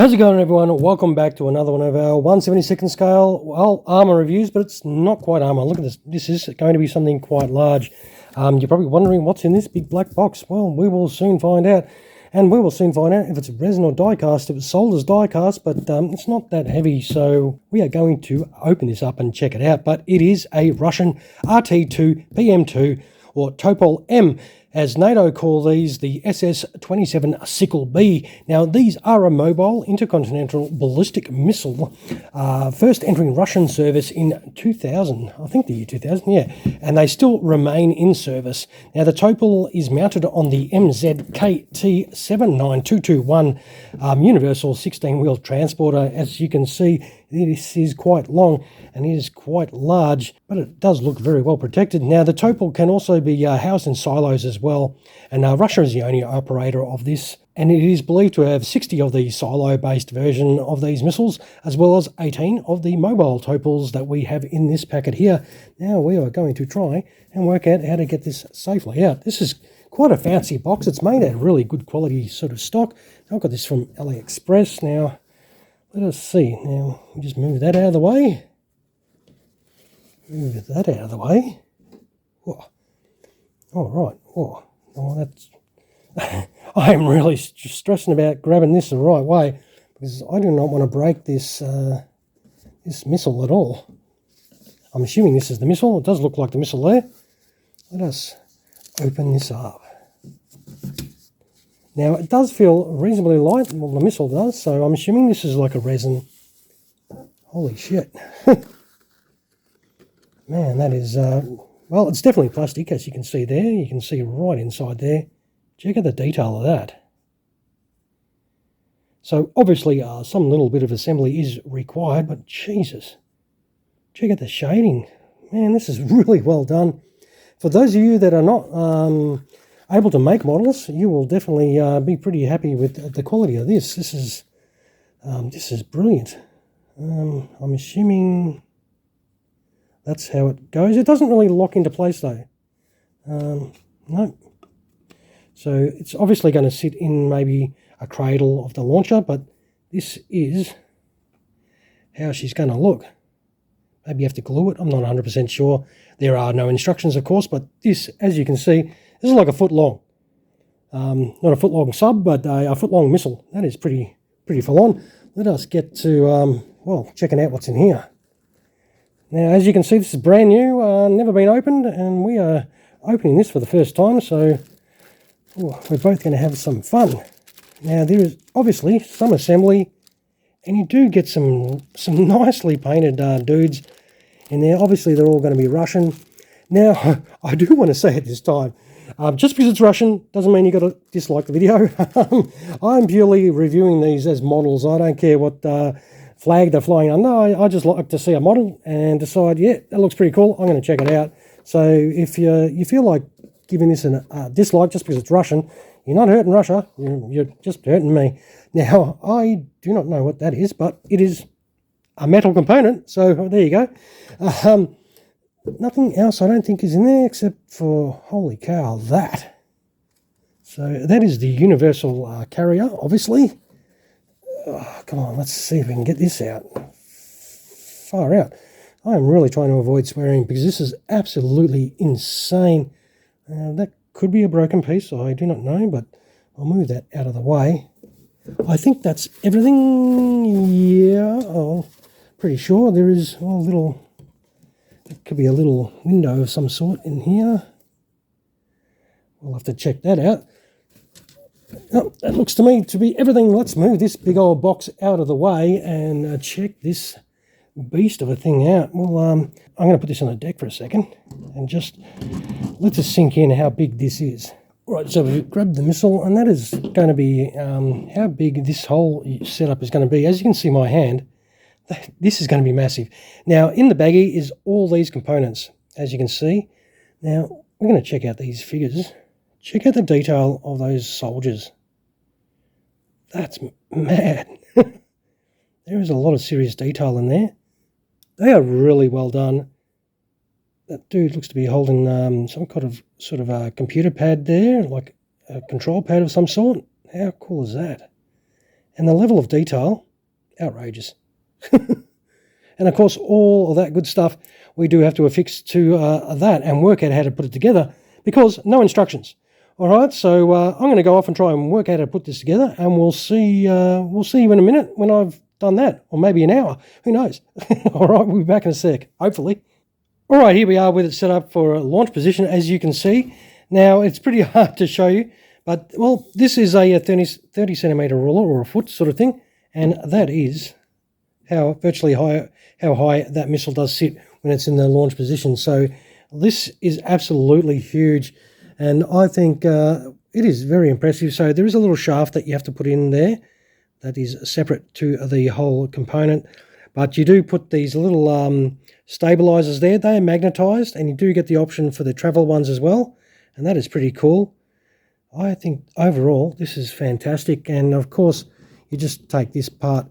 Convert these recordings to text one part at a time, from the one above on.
How's it going, everyone? Welcome back to another one of our 1/72nd scale, well, armor reviews, but it's not quite armor. Look at this. This is going to be something quite large. You're probably wondering what's in this big black box. Well, we will soon find out, and we will soon find out if it's resin or die-cast. It was sold as die-cast, but it's not that heavy, so we are going to open this up and check it out. But it is a Russian RT-2PM2, or Topol-M, as NATO call these, the SS-27 Sickle B. Now, these are a mobile intercontinental ballistic missile, first entering Russian service in 2000, I think the year 2000, yeah, and they still remain in service. Now, the Topol is mounted on the MZKT-79221 universal 16-wheel transporter. As you can see, this is quite long and it is quite large, but it does look very well protected. Now, the Topol can also be housed in silos as well, and Russia is the only operator of this, and it is believed to have 60 of the silo-based version of these missiles, as well as 18 of the mobile Topols that we have in this packet here. Now, we are going to try and work out how to get this safely out. This is quite a fancy box. It's made out of really good quality sort of stock. I've got this from AliExpress. Now, let us see. Now, we just move that out of the way. Move that out of the way. Whoa. All right. Whoa. Oh, that's... I am really stressing about grabbing this the right way, because I do not want to break this this missile at all. I'm assuming this is the missile. It does look like the missile there. Let us open this up. Now, it does feel reasonably light. Well, the missile does, so I'm assuming this is like a resin. Holy shit. Man, that is... well, it's definitely plastic, as you can see there. You can see right inside there. Check out the detail of that. So, obviously, some little bit of assembly is required, but Jesus. Check out the shading. Man, this is really well done. For those of you that are not able to make models, you will definitely be pretty happy with the quality of this. This is brilliant. I'm assuming that's how it goes. It doesn't really lock into place though. No. So it's obviously going to sit in maybe a cradle of the launcher, but this is how she's going to look. Maybe you have to glue it. I'm not 100% sure. There are no instructions, of course, but this, as you can see, this is like a foot long. Not a foot long sub, but a foot long missile. That is pretty full on. Let us get to, well, checking out what's in here. Now, as you can see, this is brand new, never been opened, and we are opening this for the first time, so we're both going to have some fun. Now, there is obviously some assembly, and you do get some nicely painted dudes in there. Obviously, they're all going to be Russian. Now, I do want to say at this time, just because it's Russian doesn't mean you've got to dislike the video. I'm purely reviewing these as models. I don't care what flag they're flying under. I just like to see a model and decide, yeah, that looks pretty cool. I'm going to check it out. So if you feel like giving this a dislike just because it's Russian, you're not hurting Russia. You're just hurting me. Now, I do not know what that is, but it is a metal component. So there you go. Nothing else I don't think is in there except for, holy cow, that. So that is the universal carrier, obviously. Oh, come on, let's see if we can get this out. Far out. I am really trying to avoid swearing because this is absolutely insane. That could be a broken piece, I do not know, but I'll move that out of the way. I think that's everything. Yeah, I'm pretty sure there is a little... It could be a little window of some sort in here. We'll have to check that out. Oh, that looks to me to be everything. Let's move this big old box out of the way and check this beast of a thing out. Well, I'm going to put this on the deck for a second and just let us sink in how big this is. Right, so we've grabbed the missile, and that is going to be how big this whole setup is going to be. As you can see my hand, this is going to be massive. Now, in the baggie is all these components, as you can see. Now, we're going to check out these figures. Check out the detail of those soldiers. That's mad. There is a lot of serious detail in there. They are really well done. That dude looks to be holding some kind of sort of a computer pad there, like a control pad of some sort. How cool is that? And the level of detail, outrageous. And of course, all of that good stuff we do have to affix to that and work out how to put it together, because no instructions. All right, so I'm going to go off and try and work out how to put this together, and we'll see you in a minute when I've done that, or maybe an hour. Who knows? All right, we'll be back in a sec, hopefully. All right, here we are with it set up for launch position, as you can see. Now, it's pretty hard to show you, but, well, this is a 30 centimetre ruler or a foot sort of thing, and that is how high that missile does sit when it's in the launch position. So this is absolutely huge, and I think it is very impressive. So there is a little shaft that you have to put in there that is separate to the whole component, but you do put these little stabilizers there. They are magnetized, and you do get the option for the travel ones as well, and that is pretty cool. I think overall this is fantastic, and of course you just take this part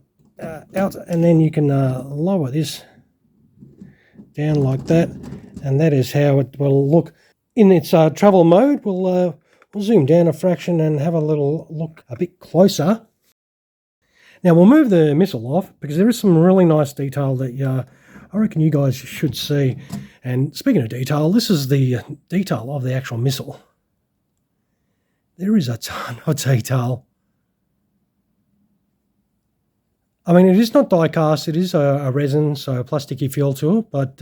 out, and then you can lower this down like that, and that is how it will look in its travel mode. We'll zoom down a fraction and have a little look a bit closer. Now we'll move the missile off, because there is some really nice detail that I reckon you guys should see. And speaking of detail, this is the detail of the actual missile. There is a ton of detail. I mean, it is not die-cast, it is a resin, so a plasticky feel to it, but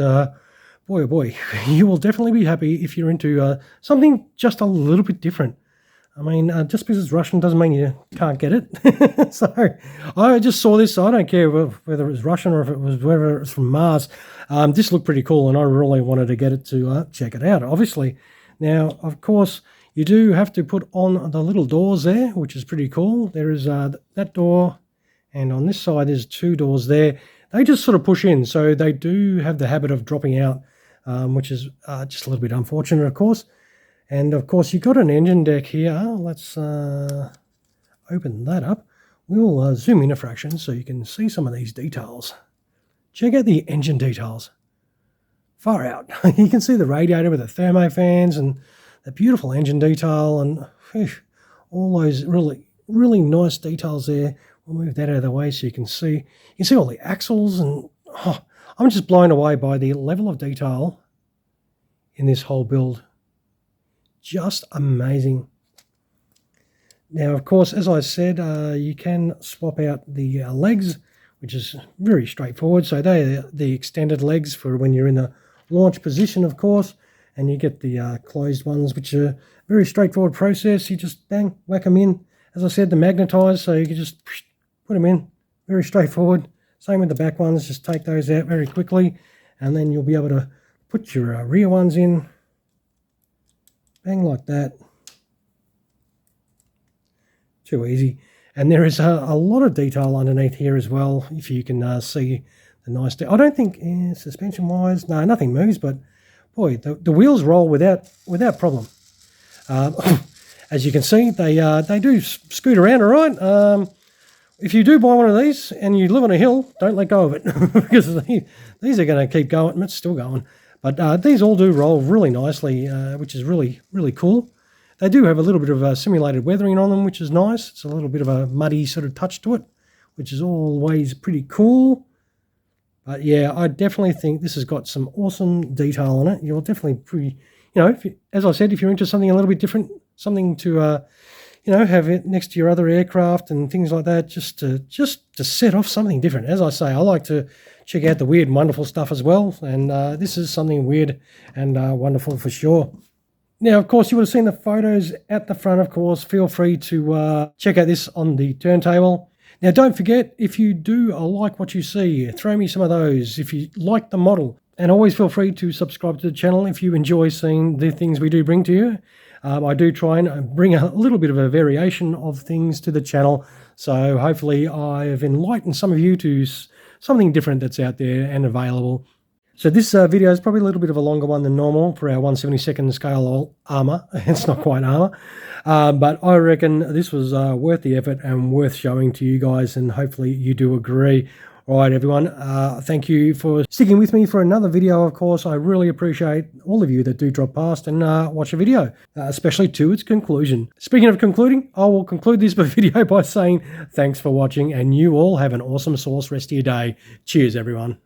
boy, oh boy, you will definitely be happy if you're into something just a little bit different. I mean, just because it's Russian doesn't mean you can't get it. So I just saw this, so I don't care whether it was Russian or whether it was from Mars. This looked pretty cool, and I really wanted to get it to check it out, obviously. Now, of course, you do have to put on the little doors there, which is pretty cool. There is that door, and on this side there's two doors there. They just sort of push in, so they do have the habit of dropping out, which is just a little bit unfortunate, of course. And of course you've got an engine deck here. Let's open that up. We'll zoom in a fraction so you can see some of these details. Check out the engine details. Far out. You can see the radiator with the thermo fans and the beautiful engine detail, and all those really, really nice details there. We'll move that out of the way so you can see all the axles, and I'm just blown away by the level of detail in this whole build. Just amazing. Now, of course, as I said, you can swap out the legs, which is very straightforward. So they're the extended legs for when you're in the launch position, of course, and you get the closed ones, which are a very straightforward process. You just bang, whack them in. As I said, they're magnetized, so you can just put them in. Very straightforward. Same with the back ones. Just take those out very quickly, and then you'll be able to put your rear ones in. Bang, like that. Too easy. And there is a lot of detail underneath here as well, if you can see the nice I don't think suspension wise, no, nothing moves, but boy, the wheels roll without problem. As you can see, they do scoot around, all right. If you do buy one of these and you live on a hill, don't let go of it, because these are going to keep going. It's still going. But these all do roll really nicely, which is really, really cool. They do have a little bit of simulated weathering on them, which is nice. It's a little bit of a muddy sort of touch to it, which is always pretty cool. But yeah, I definitely think this has got some awesome detail on it. You'll definitely as I said, if you're into something a little bit different, something to have it next to your other aircraft and things like that, just to set off something different. As I say, I like to check out the weird and wonderful stuff as well, and this is something weird and wonderful for sure. Now, of course, you would have seen the photos at the front, of course. Feel free to check out this on the turntable. Now, don't forget, if you do like what you see, throw me some of those if you like the model. And always feel free to subscribe to the channel if you enjoy seeing the things we do bring to you. I do try and bring a little bit of a variation of things to the channel, so hopefully I've enlightened some of you to something different that's out there and available. So this video is probably a little bit of a longer one than normal for our 1/72 scale armour. It's not quite armour, but I reckon this was worth the effort and worth showing to you guys, and hopefully you do agree. All right, everyone, thank you for sticking with me for another video. Of course, I really appreciate all of you that do drop past and watch a video, especially to its conclusion. Speaking of concluding, I will conclude this video by saying thanks for watching, and you all have an awesome sauce rest of your day. Cheers, everyone.